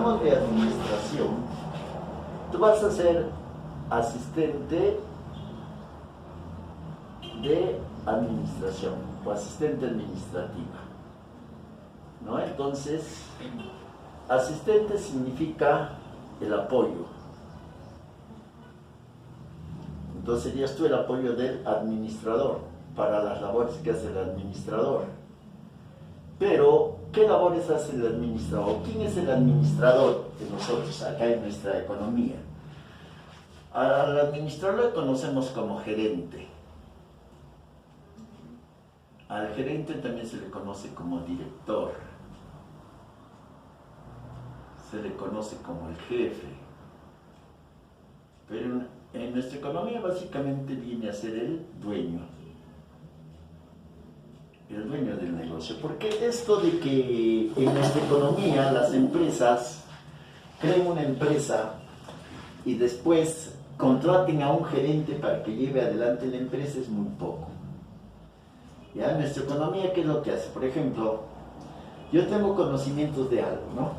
hablamos de administración, tú vas a ser asistente de administración o asistente administrativa, ¿no? Entonces, asistente significa el apoyo. Entonces serías tú el apoyo del administrador para las labores que hace el administrador. Pero, ¿qué labores hace el administrador? ¿Quién es el administrador de nosotros acá en nuestra economía? Al administrador lo conocemos como gerente. Al gerente también se le conoce como director. Se le conoce como el jefe. Pero en nuestra economía básicamente viene a ser el dueño del negocio. Porque esto de que en nuestra economía las empresas creen una empresa y después contraten a un gerente para que lleve adelante la empresa es muy poco. ¿Ya? En nuestra economía, ¿qué es lo que hace? Por ejemplo, yo tengo conocimientos de algo, ¿no?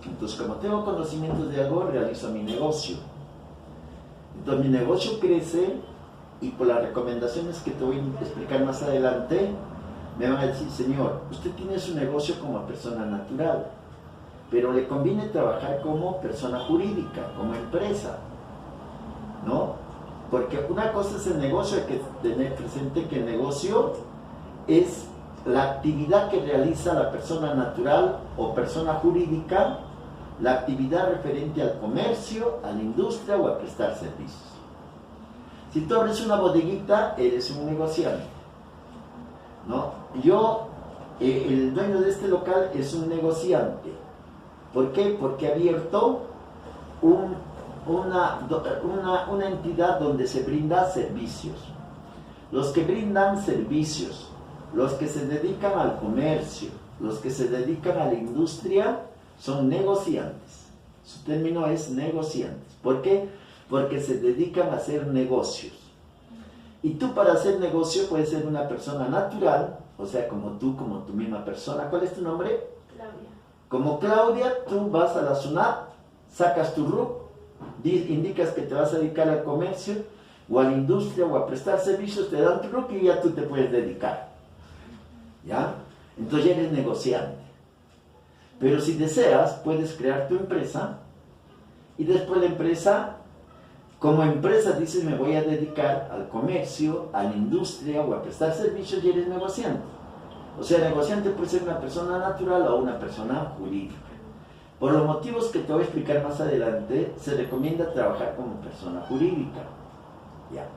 Entonces, como tengo conocimientos de algo, realizo mi negocio. Entonces, mi negocio crece y por las recomendaciones que te voy a explicar más adelante, me van a decir, señor, usted tiene su negocio como persona natural, pero le conviene trabajar como persona jurídica, como empresa, ¿no? Porque una cosa es el negocio, hay que tener presente que el negocio es la actividad que realiza la persona natural o persona jurídica, la actividad referente al comercio, a la industria o a prestar servicios. Si tú abres una bodeguita, eres un negociante, ¿no? Yo, el dueño de este local es un negociante. ¿Por qué? Porque ha abierto una entidad donde se brinda servicios. Los que brindan servicios, los que se dedican al comercio, los que se dedican a la industria, son negociantes. Su término es negociantes. ¿Por qué? Porque se dedican a hacer negocios. Y tú para hacer negocio puedes ser una persona natural, o sea, como tú, como tu misma persona. ¿Cuál es tu nombre? Claudia. Como Claudia, tú vas a la SUNAT, sacas tu RUC, indicas que te vas a dedicar al comercio, o a la industria, o a prestar servicios, te dan tu RUC y ya tú te puedes dedicar. ¿Ya? Entonces ya eres negociante. Pero si deseas, puedes crear tu empresa y después la empresa, como empresa dices, me voy a dedicar al comercio, a la industria o a prestar servicios y eres negociante. O sea, negociante puede ser una persona natural o una persona jurídica. Por los motivos que te voy a explicar más adelante, se recomienda trabajar como persona jurídica. ¿Ya?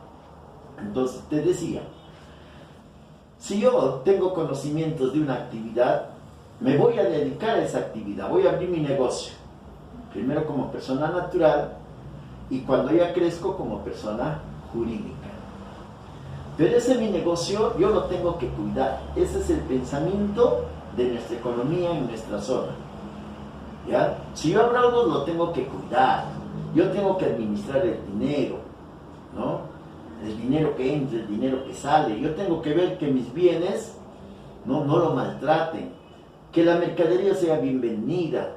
Entonces, te decía, si yo tengo conocimientos de una actividad, me voy a dedicar a esa actividad, voy a abrir mi negocio. Primero como persona natural y cuando ya crezco como persona jurídica. Pero ese mi negocio yo lo tengo que cuidar. Ese es el pensamiento de nuestra economía en nuestra zona. ¿Ya? Si yo abro algo, lo tengo que cuidar. Yo tengo que administrar el dinero, ¿no? El dinero que entra, el dinero que sale. Yo tengo que ver que mis bienes no lo maltraten, que la mercadería sea bien vendida,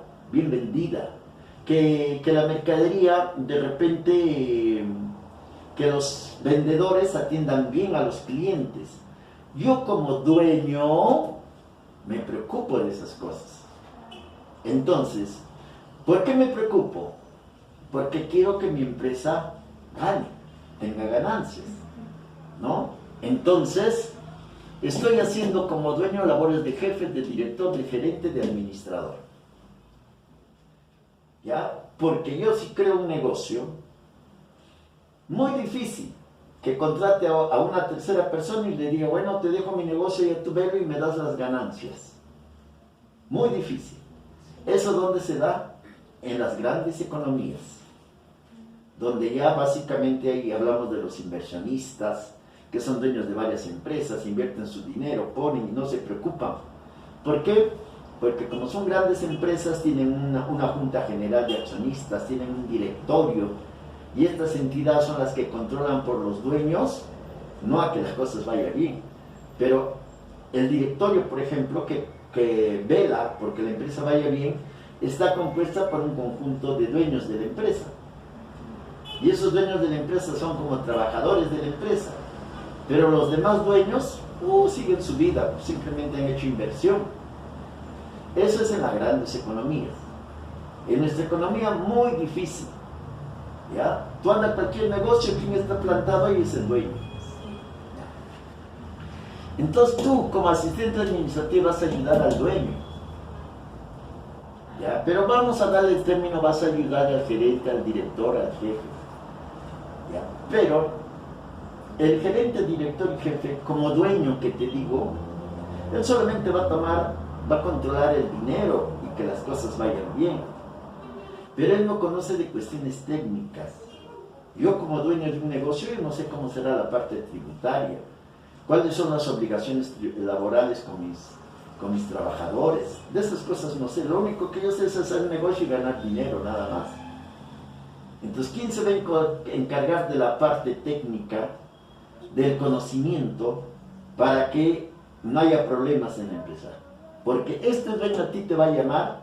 que la mercadería de repente, que los vendedores atiendan bien a los clientes. Yo como dueño me preocupo de esas cosas. Entonces, ¿por qué me preocupo? Porque quiero que mi empresa gane, tenga ganancias, ¿no? Entonces, estoy haciendo como dueño labores de jefe, de director, de gerente, de administrador. ¿Ya? Porque yo si creo un negocio, muy difícil que contrate a una tercera persona y le diga, bueno, te dejo mi negocio, ya tú velo y me das las ganancias. Muy difícil. ¿Eso dónde se da? En las grandes economías, donde ya básicamente ahí hablamos de los inversionistas, que son dueños de varias empresas, invierten su dinero, ponen y no se preocupan. ¿Por qué? Porque como son grandes empresas, tienen una junta general de accionistas, tienen un directorio, y estas entidades son las que controlan por los dueños, no a que las cosas vayan bien, pero el directorio, por ejemplo, que vela porque la empresa vaya bien, está compuesta por un conjunto de dueños de la empresa. Y esos dueños de la empresa son como trabajadores de la empresa. Pero los demás dueños siguen su vida, simplemente han hecho inversión. Eso es en las grandes economías. En nuestra economía muy difícil. ¿Ya? Tú andas a cualquier negocio, quien está plantado ahí es el dueño. Entonces tú, como asistente administrativo, vas a ayudar al dueño. ¿Ya? Pero vamos a darle el término, vas a ayudar al gerente, al director, al jefe. ¿Ya? Pero el gerente, director y jefe, como dueño que te digo, él solamente va a controlar el dinero y que las cosas vayan bien. Pero él no conoce de cuestiones técnicas. Yo como dueño de un negocio, yo no sé cómo será la parte tributaria, cuáles son las obligaciones laborales con mis trabajadores. De esas cosas no sé. Lo único que yo sé es hacer negocio y ganar dinero, nada más. Entonces, ¿quién se va a encargar de la parte técnica, del conocimiento, para que no haya problemas en la empresa? Porque este dueño a ti te va a llamar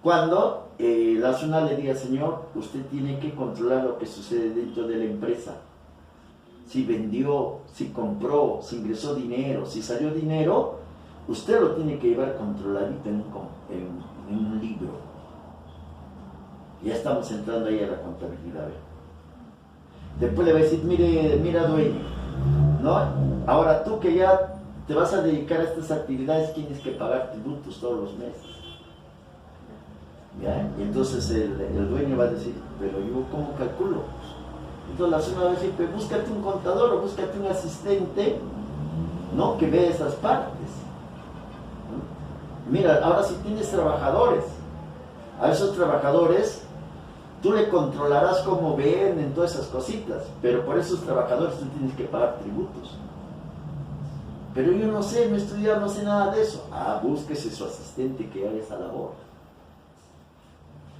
cuando la SUNAT le diga: señor, usted tiene que controlar lo que sucede dentro de la empresa. Si vendió, si compró, si ingresó dinero, si salió dinero, usted lo tiene que llevar controladito en un libro. Ya estamos entrando ahí a la contabilidad. Después le va a decir: mira dueño, ¿no? Ahora tú que ya te vas a dedicar a estas actividades, tienes que pagar tributos todos los meses. ¿Ya? Y entonces el dueño va a decir: pero yo ¿cómo calculo? Entonces la SUNAT va a decir: pues búscate un contador o búscate un asistente, ¿no?, que vea esas partes. ¿No? Mira, ahora si tienes trabajadores, a esos trabajadores tú le controlarás cómo venden, todas esas cositas, pero por esos trabajadores tú tienes que pagar tributos. Pero yo no sé, no he estudiado, no sé nada de eso. Búsquese su asistente que haga esa labor.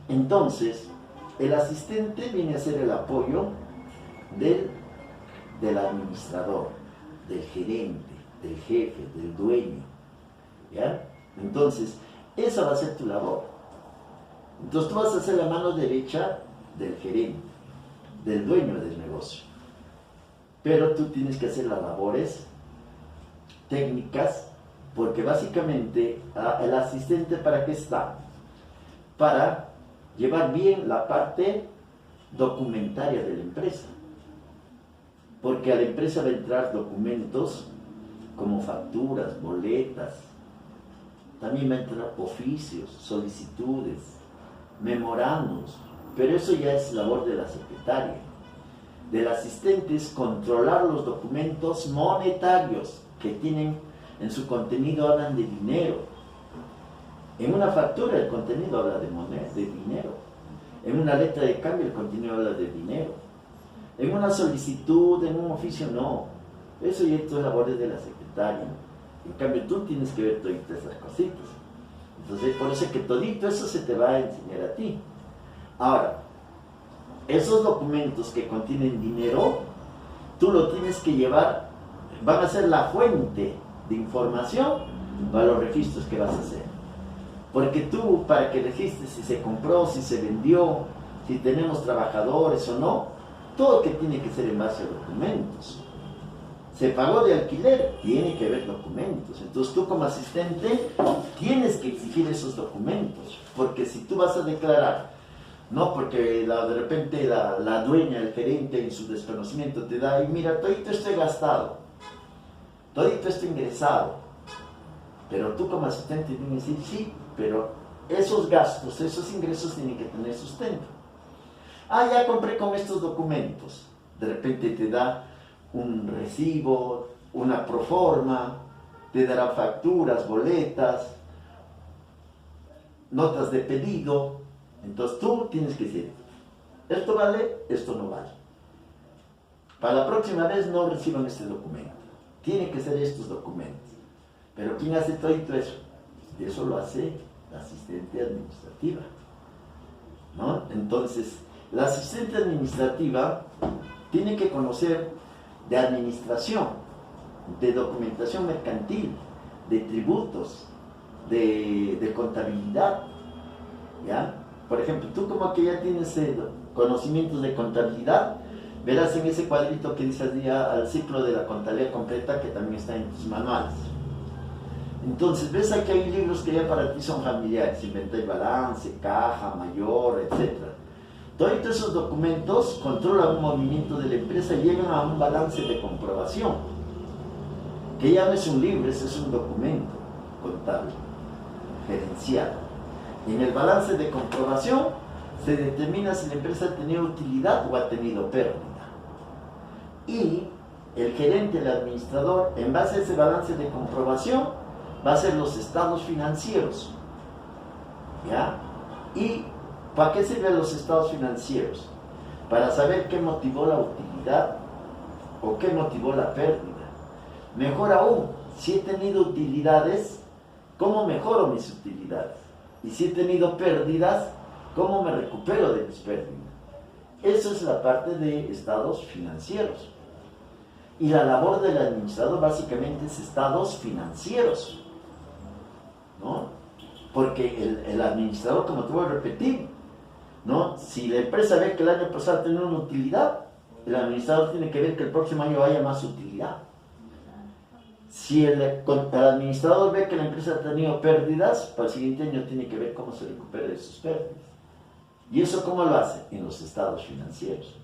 Entonces, el asistente viene a ser el apoyo del administrador, del gerente, del jefe, del dueño. ¿Ya? Entonces, esa va a ser tu labor. Entonces tú vas a ser la mano derecha del gerente, del dueño del negocio. Pero tú tienes que hacer las labores técnicas, porque básicamente el asistente, ¿para qué está? Para llevar bien la parte documentaria de la empresa. Porque a la empresa va a entrar documentos como facturas, boletas, también va a entrar oficios, solicitudes, memorandos, pero eso ya es labor de la secretaria. Del asistente es controlar los documentos monetarios que tienen en su contenido, hablan de dinero. En una factura el contenido habla de moneda, de dinero. En una letra de cambio el contenido habla de dinero. En una solicitud, en un oficio, no. Eso ya es labor de la secretaria. En cambio tú tienes que ver todas esas cositas. Entonces por eso es que todito eso se te va a enseñar a ti. Ahora, esos documentos que contienen dinero, tú lo tienes que llevar, van a ser la fuente de información para los registros que vas a hacer. Porque tú, para que registres si se compró, si se vendió, si tenemos trabajadores o no, todo que tiene que ser en base a documentos. Se pagó de alquiler, tiene que haber documentos. Entonces tú como asistente tienes que exigir esos documentos, porque si tú vas a declarar, no porque de repente la dueña, el gerente en su desconocimiento te da, y mira, todito esto he gastado, todito esto ingresado, pero tú como asistente tienes que decir: sí, pero esos gastos, esos ingresos tienen que tener sustento. Ya compré con estos documentos. De repente te da un recibo, una proforma, te dará facturas, boletas, notas de pedido. Entonces tú tienes que decir: esto vale, esto no vale. Para la próxima vez no reciban este documento. Tienen que ser estos documentos. Pero ¿quién hace todo eso? Eso lo hace la asistente administrativa, ¿no? Entonces, la asistente administrativa tiene que conocer de administración, de documentación mercantil, de tributos, de contabilidad. ¿ya? Por ejemplo, tú como que ya tienes conocimientos de contabilidad, verás en ese cuadrito que dice al ciclo de la contabilidad completa, que también está en tus manuales. Entonces, ves aquí hay libros que ya para ti son familiares, inventario y balance, caja, mayor, etc. Todos esos documentos controlan un movimiento de la empresa y llegan a un balance de comprobación, que ya no es un libro, ese es un documento contable, gerencial. En el balance de comprobación se determina si la empresa ha tenido utilidad o ha tenido pérdida. Y el gerente, el administrador, en base a ese balance de comprobación, va a hacer los estados financieros. ¿Ya? ¿Y para qué sirven los estados financieros? Para saber qué motivó la utilidad o qué motivó la pérdida. Mejor aún, si he tenido utilidades, ¿cómo mejoro mis utilidades? Y si he tenido pérdidas, ¿cómo me recupero de mis pérdidas? Eso es la parte de estados financieros. Y la labor del administrador básicamente es estados financieros, ¿no? Porque el administrador, como te voy a repetir, ¿no? Si la empresa ve que el año pasado tenía una utilidad, el administrador tiene que ver que el próximo año haya más utilidad. Si el administrador ve que la empresa ha tenido pérdidas, para el siguiente año tiene que ver cómo se recupera de sus pérdidas. ¿Y eso cómo lo hace? En los estados financieros.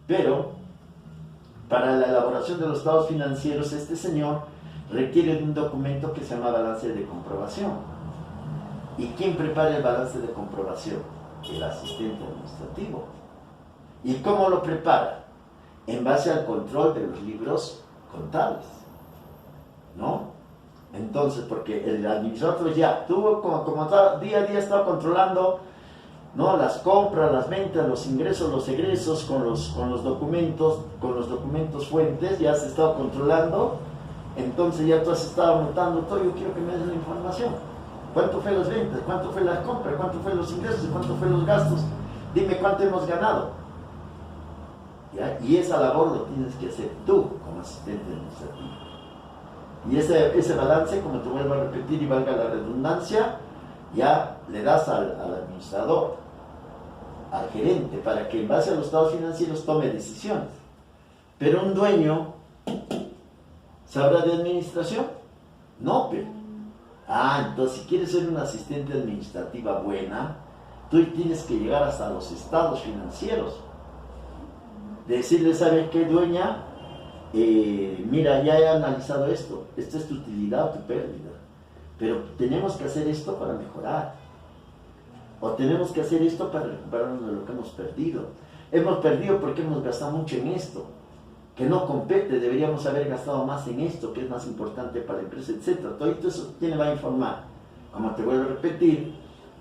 Pero, para la elaboración de los estados financieros, este señor requiere de un documento que se llama balance de comprobación. ¿Y quién prepara el balance de comprobación? El asistente administrativo. ¿Y cómo lo prepara? En base al control de los libros contables, ¿no? Entonces, porque el administrador ya tuvo como día a día estaba controlando, ¿no? Las compras, las ventas, los ingresos, los egresos con los documentos fuentes, ya se estaba controlando. Entonces ya tú has estado anotando todo. Yo quiero que me des la información. ¿Cuánto fue las ventas? ¿Cuánto fue la compra? ¿Cuánto fue los ingresos? ¿Cuánto fue los gastos? Dime cuánto hemos ganado. ¿Ya? Y esa labor lo tienes que hacer tú como asistente administrativo. Y ese balance, como te vuelvo a repetir y valga la redundancia, ya le das al administrador, al gerente, para que en base a los estados financieros tome decisiones. Pero un dueño, ¿sabrá de administración? No, pero... entonces si quieres ser una asistente administrativa buena, tú tienes que llegar hasta los estados financieros. Decirle, ¿sabes qué, dueña? Mira, ya he analizado esto. Esta es tu utilidad o tu pérdida. Pero tenemos que hacer esto para mejorar. O tenemos que hacer esto para recuperarnos de lo que hemos perdido. Hemos perdido porque hemos gastado mucho en esto, que no compete, deberíamos haber gastado más en esto, que es más importante para la empresa, etc. Todo eso, ¿quién le va a informar? Como te vuelvo a repetir,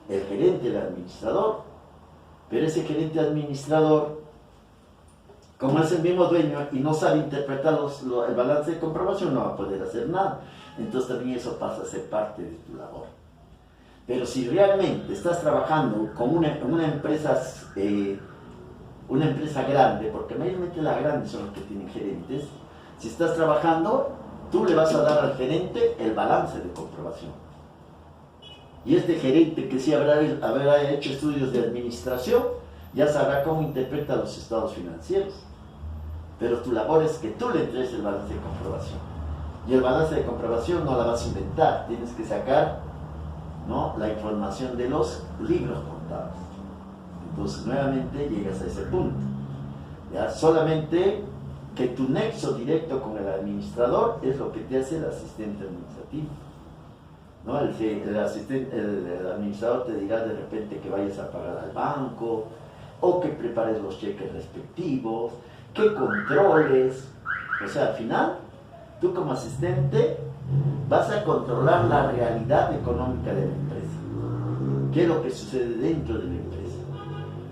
el gerente, el administrador. Pero ese gerente administrador, como es el mismo dueño y no sabe interpretar el balance de comprobación, no va a poder hacer nada. Entonces también eso pasa a ser parte de tu labor. Pero si realmente estás trabajando con una empresa grande, porque mayormente las grandes son los que tienen gerentes, si estás trabajando, tú le vas a dar al gerente el balance de comprobación. Y este gerente que sí habrá hecho estudios de administración, ya sabrá cómo interpreta los estados financieros. Pero tu labor es que tú le entregues el balance de comprobación. Y el balance de comprobación no la vas a inventar, tienes que sacar, ¿no?, la información de los libros contables. Entonces nuevamente llegas a ese punto. ¿Ya? Solamente que tu nexo directo con el administrador es lo que te hace el asistente administrativo, ¿no? El administrador te dirá de repente que vayas a pagar al banco, o que prepares los cheques respectivos, que controles. O sea, al final, tú como asistente vas a controlar la realidad económica de la empresa, qué es lo que sucede dentro de la empresa.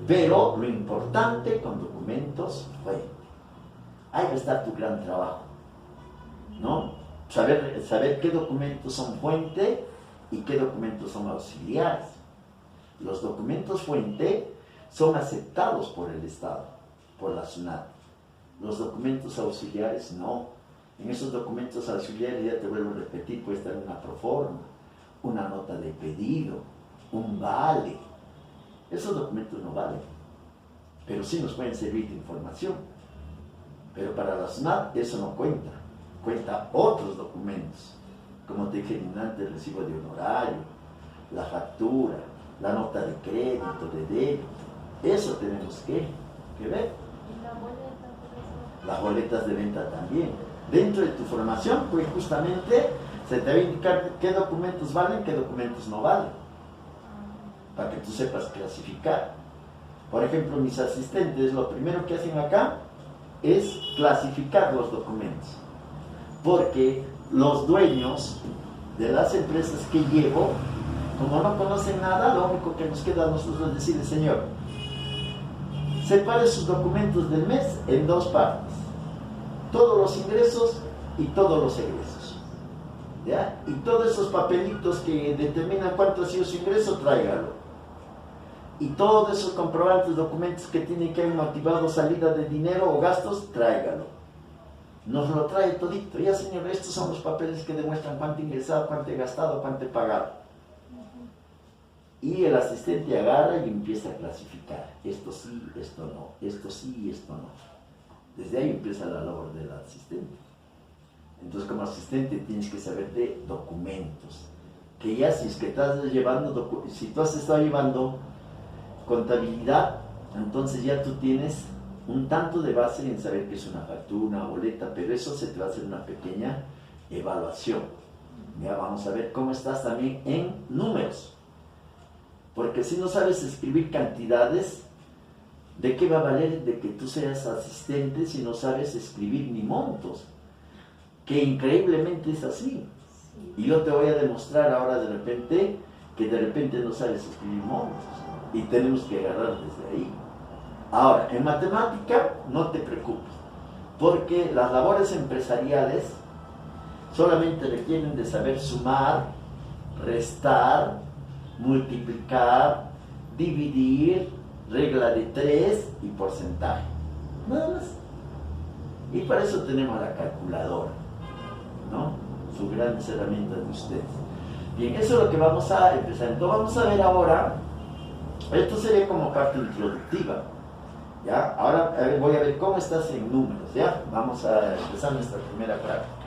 Pero lo importante con documentos fuente. Ahí va a estar tu gran trabajo, ¿no? Saber qué documentos son fuente y qué documentos son auxiliares. Los documentos fuente son aceptados por el Estado, por la SUNAT. Los documentos auxiliares no. En esos documentos auxiliares, ya te vuelvo a repetir, puede estar una proforma, una nota de pedido, un vale. Esos documentos no valen, pero sí nos pueden servir de información. Pero para la SUNAT eso no cuenta, cuenta otros documentos, como te dije antes, el recibo de honorario, la factura, la nota de crédito, de débito. Eso tenemos que ver. ¿Y la boleta? Las boletas de venta también. Dentro de tu formación, pues justamente se te va a indicar qué documentos valen, qué documentos no valen, para que tú sepas clasificar. Por ejemplo, mis asistentes, lo primero que hacen acá es clasificar los documentos, porque los dueños de las empresas que llevo, como no conocen nada, lo único que nos queda a nosotros es decirle: señor, separe sus documentos del mes en dos partes, todos los ingresos y todos los egresos, ¿ya? Y todos esos papelitos que determinan cuánto ha sido su ingreso, tráigalo. Y todos esos comprobantes, documentos que tienen que haber motivado salida de dinero o gastos, tráigalo. Nos lo trae todito. Ya, señor, estos son los papeles que demuestran cuánto he ingresado, cuánto he gastado, cuánto he pagado. Y el asistente agarra y empieza a clasificar. Esto sí, esto no. Esto sí, esto no. Desde ahí empieza la labor del asistente. Entonces, como asistente tienes que saber de documentos. Que ya si es que estás llevando, si tú has estado llevando contabilidad, entonces ya tú tienes un tanto de base en saber qué es una factura, una boleta, pero eso se te va a hacer una pequeña evaluación. Ya vamos a ver cómo estás también en números. Porque si no sabes escribir cantidades, ¿de qué va a valer de que tú seas asistente si no sabes escribir ni montos? Que increíblemente es así. Y yo te voy a demostrar ahora de repente que de repente no sabes escribir montos. Y tenemos que agarrar desde ahí. Ahora, en matemática no te preocupes, porque las labores empresariales solamente requieren de saber sumar, restar, multiplicar, dividir, regla de 3 y porcentaje. Nada más. Y para eso tenemos la calculadora, ¿no? Sus grandes herramientas de ustedes. Bien, eso es lo que vamos a empezar. Entonces vamos a ver ahora. Esto sería como parte introductiva, ¿ya? Ahora voy a ver cómo estás en números, ¿ya? Vamos a empezar nuestra primera práctica.